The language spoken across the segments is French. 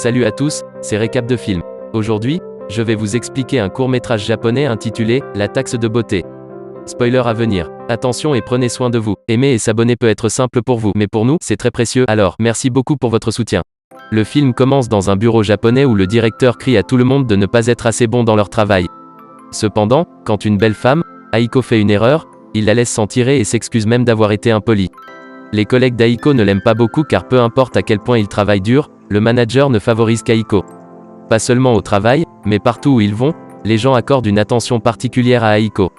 Salut à tous, c'est Récap de film. Aujourd'hui, je vais vous expliquer un court-métrage japonais intitulé « La taxe de beauté ». Spoiler à venir. Attention et prenez soin de vous. Aimer et s'abonner peut être simple pour vous, mais pour nous, c'est très précieux, alors merci beaucoup pour votre soutien. Le film commence dans un bureau japonais où le directeur crie à tout le monde de ne pas être assez bon dans leur travail. Cependant, quand une belle femme, Aiko, fait une erreur, il la laisse s'en tirer et s'excuse même d'avoir été impoli. Les collègues d'Aiko ne l'aiment pas beaucoup car peu importe à quel point il travaille dur, le manager ne favorise qu'Aiko. Pas seulement au travail, mais partout où ils vont, les gens accordent une attention particulière à Aiko.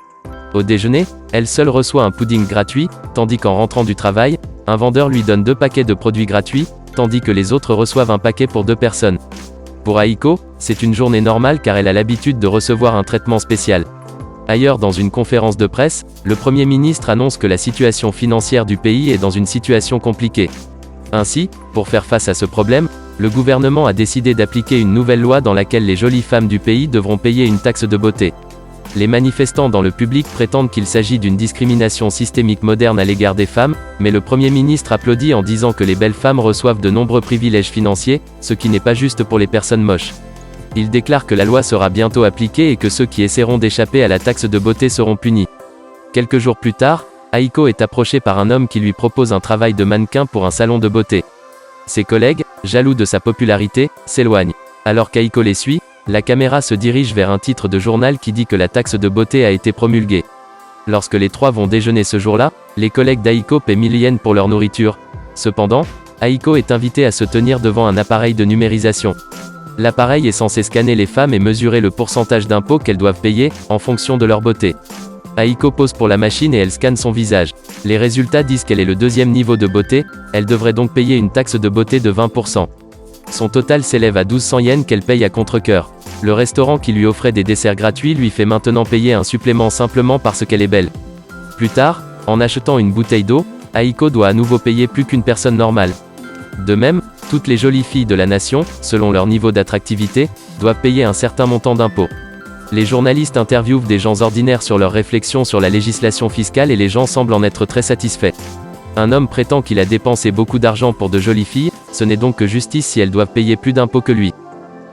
Au déjeuner, elle seule reçoit un pudding gratuit, tandis qu'en rentrant du travail, un vendeur lui donne 2 paquets de produits gratuits, tandis que les autres reçoivent un paquet pour 2 personnes. Pour Aiko, c'est une journée normale car elle a l'habitude de recevoir un traitement spécial. Ailleurs dans une conférence de presse, le Premier ministre annonce que la situation financière du pays est dans une situation compliquée. Ainsi, pour faire face à ce problème, le gouvernement a décidé d'appliquer une nouvelle loi dans laquelle les jolies femmes du pays devront payer une taxe de beauté. Les manifestants dans le public prétendent qu'il s'agit d'une discrimination systémique moderne à l'égard des femmes, mais le Premier ministre applaudit en disant que les belles femmes reçoivent de nombreux privilèges financiers, ce qui n'est pas juste pour les personnes moches. Il déclare que la loi sera bientôt appliquée et que ceux qui essaieront d'échapper à la taxe de beauté seront punis. Quelques jours plus tard, Aiko est approchée par un homme qui lui propose un travail de mannequin pour un salon de beauté. Ses collègues, jaloux de sa popularité, s'éloignent. Alors qu'Aiko les suit, la caméra se dirige vers un titre de journal qui dit que la taxe de beauté a été promulguée. Lorsque les trois vont déjeuner ce jour-là, les collègues d'Aiko paient 1000 yens pour leur nourriture. Cependant, Aiko est invitée à se tenir devant un appareil de numérisation. L'appareil est censé scanner les femmes et mesurer le pourcentage d'impôts qu'elles doivent payer, en fonction de leur beauté. Aiko pose pour la machine et elle scanne son visage. Les résultats disent qu'elle est le 2e niveau de beauté, elle devrait donc payer une taxe de beauté de 20%. Son total s'élève à 1200 yens qu'elle paye à contre-cœur. Le restaurant qui lui offrait des desserts gratuits lui fait maintenant payer un supplément simplement parce qu'elle est belle. Plus tard, en achetant une bouteille d'eau, Aiko doit à nouveau payer plus qu'une personne normale. De même, toutes les jolies filles de la nation, selon leur niveau d'attractivité, doivent payer un certain montant d'impôts. Les journalistes interviewent des gens ordinaires sur leurs réflexions sur la législation fiscale et les gens semblent en être très satisfaits. Un homme prétend qu'il a dépensé beaucoup d'argent pour de jolies filles, ce n'est donc que justice si elles doivent payer plus d'impôts que lui.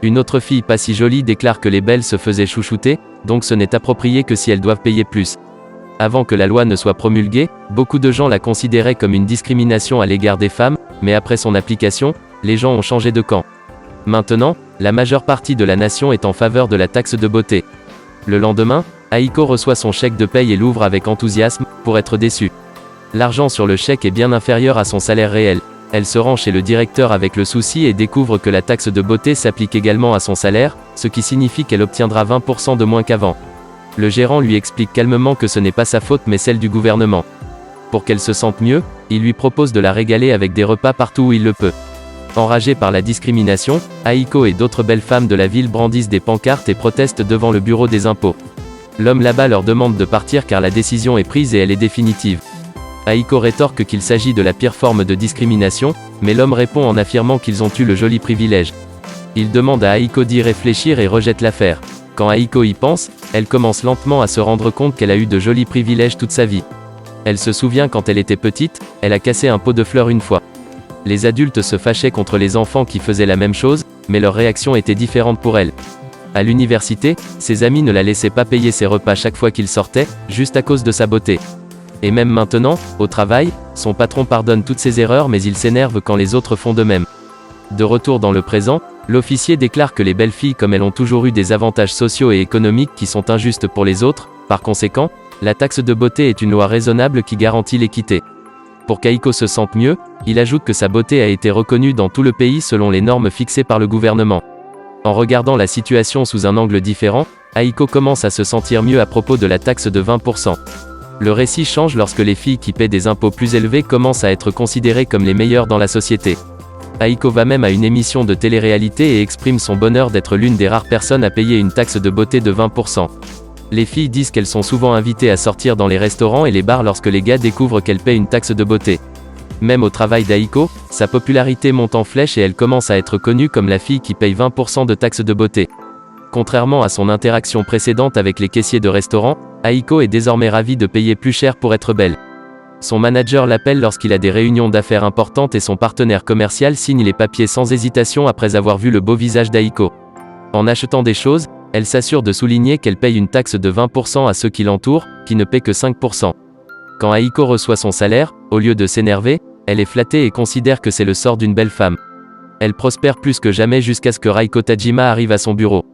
Une autre fille pas si jolie déclare que les belles se faisaient chouchouter, donc ce n'est approprié que si elles doivent payer plus. Avant que la loi ne soit promulguée, beaucoup de gens la considéraient comme une discrimination à l'égard des femmes, mais après son application, les gens ont changé de camp. Maintenant, la majeure partie de la nation est en faveur de la taxe de beauté. Le lendemain, Aiko reçoit son chèque de paye et l'ouvre avec enthousiasme, pour être déçue. L'argent sur le chèque est bien inférieur à son salaire réel. Elle se rend chez le directeur avec le souci et découvre que la taxe de beauté s'applique également à son salaire, ce qui signifie qu'elle obtiendra 20% de moins qu'avant. Le gérant lui explique calmement que ce n'est pas sa faute mais celle du gouvernement. Pour qu'elle se sente mieux, il lui propose de la régaler avec des repas partout où il le peut. Enragés par la discrimination, Aiko et d'autres belles femmes de la ville brandissent des pancartes et protestent devant le bureau des impôts. L'homme là-bas leur demande de partir car la décision est prise et elle est définitive. Aiko rétorque qu'il s'agit de la pire forme de discrimination, mais l'homme répond en affirmant qu'ils ont eu le joli privilège. Il demande à Aiko d'y réfléchir et rejette l'affaire. Quand Aiko y pense, elle commence lentement à se rendre compte qu'elle a eu de jolis privilèges toute sa vie. Elle se souvient quand elle était petite, elle a cassé un pot de fleurs une fois. Les adultes se fâchaient contre les enfants qui faisaient la même chose, mais leur réaction était différente pour elle. À l'université, ses amis ne la laissaient pas payer ses repas chaque fois qu'il sortait, juste à cause de sa beauté. Et même maintenant, au travail, son patron pardonne toutes ses erreurs mais il s'énerve quand les autres font de même. De retour dans le présent, l'officier déclare que les belles filles comme elles ont toujours eu des avantages sociaux et économiques qui sont injustes pour les autres, par conséquent, la taxe de beauté est une loi raisonnable qui garantit l'équité. Pour qu'Aiko se sente mieux, il ajoute que sa beauté a été reconnue dans tout le pays selon les normes fixées par le gouvernement. En regardant la situation sous un angle différent, Aiko commence à se sentir mieux à propos de la taxe de 20%. Le récit change lorsque les filles qui paient des impôts plus élevés commencent à être considérées comme les meilleures dans la société. Aiko va même à une émission de télé-réalité et exprime son bonheur d'être l'une des rares personnes à payer une taxe de beauté de 20%. Les filles disent qu'elles sont souvent invitées à sortir dans les restaurants et les bars lorsque les gars découvrent qu'elles paient une taxe de beauté. Même au travail d'Aiko, sa popularité monte en flèche et elle commence à être connue comme la fille qui paye 20% de taxe de beauté. Contrairement à son interaction précédente avec les caissiers de restaurants, Aiko est désormais ravie de payer plus cher pour être belle. Son manager l'appelle lorsqu'il a des réunions d'affaires importantes et son partenaire commercial signe les papiers sans hésitation après avoir vu le beau visage d'Aiko. En achetant des choses, elle s'assure de souligner qu'elle paye une taxe de 20% à ceux qui l'entourent, qui ne paient que 5%. Quand Aiko reçoit son salaire, au lieu de s'énerver, elle est flattée et considère que c'est le sort d'une belle femme. Elle prospère plus que jamais jusqu'à ce que Raiko Tajima arrive à son bureau.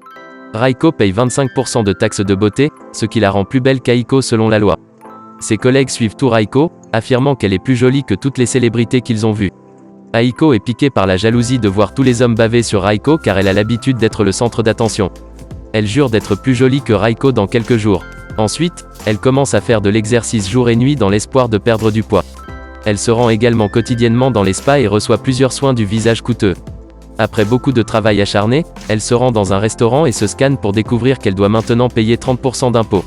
Raiko paye 25% de taxes de beauté, ce qui la rend plus belle qu'Aiko selon la loi. Ses collègues suivent tout Raiko, affirmant qu'elle est plus jolie que toutes les célébrités qu'ils ont vues. Aiko est piquée par la jalousie de voir tous les hommes baver sur Raiko car elle a l'habitude d'être le centre d'attention. Elle jure d'être plus jolie que Raiko dans quelques jours. Ensuite, elle commence à faire de l'exercice jour et nuit dans l'espoir de perdre du poids. Elle se rend également quotidiennement dans les spas et reçoit plusieurs soins du visage coûteux. Après beaucoup de travail acharné, elle se rend dans un restaurant et se scanne pour découvrir qu'elle doit maintenant payer 30% d'impôts.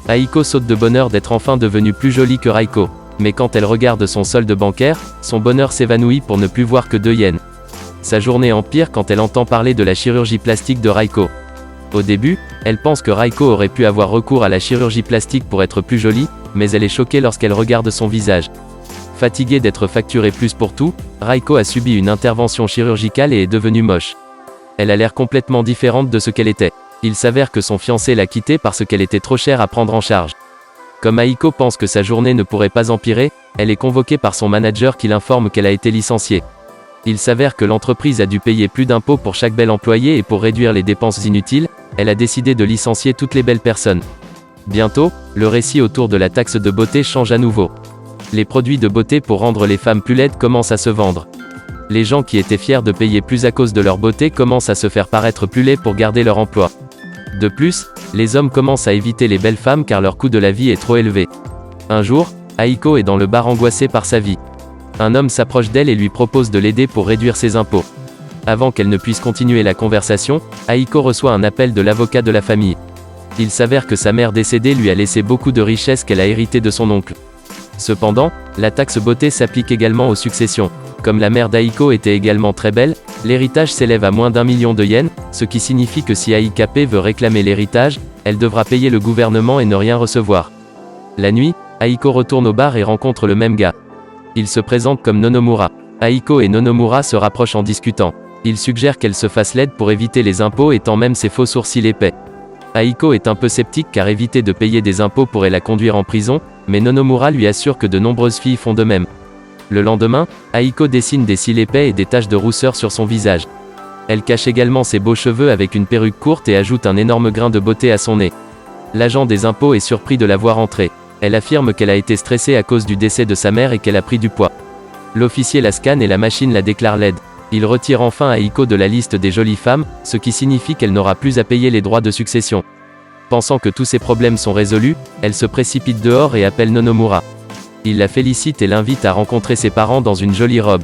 Aiko saute de bonheur d'être enfin devenue plus jolie que Raiko. Mais quand elle regarde son solde bancaire, son bonheur s'évanouit pour ne plus voir que 2 yens. Sa journée empire quand elle entend parler de la chirurgie plastique de Raiko. Au début, elle pense que Raiko aurait pu avoir recours à la chirurgie plastique pour être plus jolie, mais elle est choquée lorsqu'elle regarde son visage. Fatiguée d'être facturée plus pour tout, Raiko a subi une intervention chirurgicale et est devenue moche. Elle a l'air complètement différente de ce qu'elle était. Il s'avère que son fiancé l'a quittée parce qu'elle était trop chère à prendre en charge. Comme Aiko pense que sa journée ne pourrait pas empirer, elle est convoquée par son manager qui l'informe qu'elle a été licenciée. Il s'avère que l'entreprise a dû payer plus d'impôts pour chaque bel employé et pour réduire les dépenses inutiles, elle a décidé de licencier toutes les belles personnes. Bientôt, le récit autour de la taxe de beauté change à nouveau. Les produits de beauté pour rendre les femmes plus laides commencent à se vendre. Les gens qui étaient fiers de payer plus à cause de leur beauté commencent à se faire paraître plus laids pour garder leur emploi. De plus, les hommes commencent à éviter les belles femmes car leur coût de la vie est trop élevé. Un jour, Aiko est dans le bar angoissée par sa vie. Un homme s'approche d'elle et lui propose de l'aider pour réduire ses impôts. Avant qu'elle ne puisse continuer la conversation, Aiko reçoit un appel de l'avocat de la famille. Il s'avère que sa mère décédée lui a laissé beaucoup de richesses qu'elle a héritées de son oncle. Cependant, la taxe beauté s'applique également aux successions. Comme la mère d'Aiko était également très belle, l'héritage s'élève à moins d'1 million de yens, ce qui signifie que si AIKP veut réclamer l'héritage, elle devra payer le gouvernement et ne rien recevoir. La nuit, Aiko retourne au bar et rencontre le même gars. Il se présente comme Nonomura. Aiko et Nonomura se rapprochent en discutant. Il suggère qu'elle se fasse laide pour éviter les impôts étant même ses faux sourcils épais. Aiko est un peu sceptique car éviter de payer des impôts pourrait la conduire en prison, mais Nonomura lui assure que de nombreuses filles font de même. Le lendemain, Aiko dessine des cils épais et des taches de rousseur sur son visage. Elle cache également ses beaux cheveux avec une perruque courte et ajoute un énorme grain de beauté à son nez. L'agent des impôts est surpris de la voir entrer. Elle affirme qu'elle a été stressée à cause du décès de sa mère et qu'elle a pris du poids. L'officier la scanne et la machine la déclare laide. Il retire enfin Aiko de la liste des jolies femmes, ce qui signifie qu'elle n'aura plus à payer les droits de succession. Pensant que tous ses problèmes sont résolus, elle se précipite dehors et appelle Nonomura. Il la félicite et l'invite à rencontrer ses parents dans une jolie robe.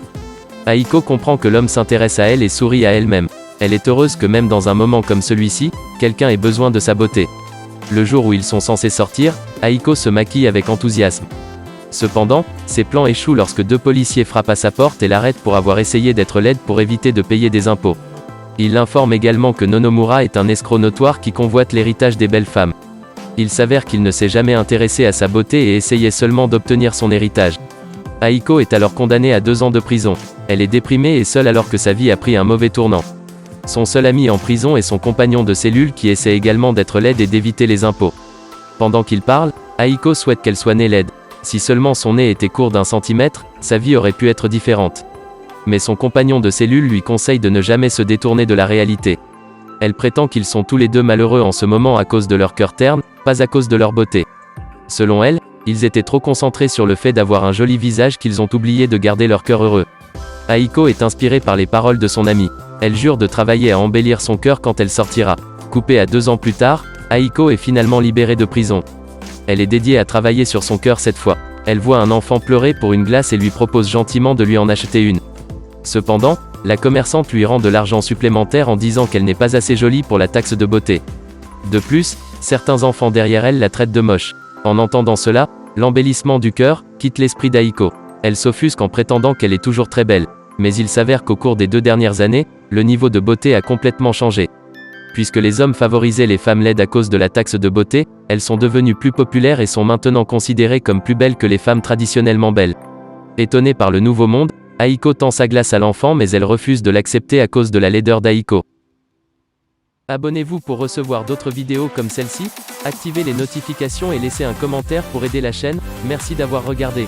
Aiko comprend que l'homme s'intéresse à elle et sourit à elle-même. Elle est heureuse que même dans un moment comme celui-ci, quelqu'un ait besoin de sa beauté. Le jour où ils sont censés sortir, Aiko se maquille avec enthousiasme. Cependant, ses plans échouent lorsque 2 policiers frappent à sa porte et l'arrêtent pour avoir essayé d'être laide pour éviter de payer des impôts. Il l'informe également que Nonomura est un escroc notoire qui convoite l'héritage des belles femmes. Il s'avère qu'il ne s'est jamais intéressé à sa beauté et essayait seulement d'obtenir son héritage. Aiko est alors condamnée à 2 ans de prison. Elle est déprimée et seule alors que sa vie a pris un mauvais tournant. Son seul ami en prison est son compagnon de cellule qui essaie également d'être laide et d'éviter les impôts. Pendant qu'il parle, Aiko souhaite qu'elle soit née laide. Si seulement son nez était court d'1 centimètre, sa vie aurait pu être différente. Mais son compagnon de cellule lui conseille de ne jamais se détourner de la réalité. Elle prétend qu'ils sont tous les deux malheureux en ce moment à cause de leur cœur terne, pas à cause de leur beauté. Selon elle, ils étaient trop concentrés sur le fait d'avoir un joli visage qu'ils ont oublié de garder leur cœur heureux. Aiko est inspirée par les paroles de son amie. Elle jure de travailler à embellir son cœur quand elle sortira. Coupée à 2 ans plus tard, Aiko est finalement libérée de prison. Elle est dédiée à travailler sur son cœur cette fois. Elle voit un enfant pleurer pour une glace et lui propose gentiment de lui en acheter une. Cependant, la commerçante lui rend de l'argent supplémentaire en disant qu'elle n'est pas assez jolie pour la taxe de beauté. De plus, certains enfants derrière elle la traitent de moche. En entendant cela, l'embellissement du cœur quitte l'esprit d'Aiko. Elle s'offusque en prétendant qu'elle est toujours très belle. Mais il s'avère qu'au cours des 2 dernières années, le niveau de beauté a complètement changé. Puisque les hommes favorisaient les femmes laides à cause de la taxe de beauté, elles sont devenues plus populaires et sont maintenant considérées comme plus belles que les femmes traditionnellement belles. Étonnée par le nouveau monde, Aiko tend sa glace à l'enfant mais elle refuse de l'accepter à cause de la laideur d'Aiko. Abonnez-vous pour recevoir d'autres vidéos comme celle-ci, activez les notifications et laissez un commentaire pour aider la chaîne, merci d'avoir regardé.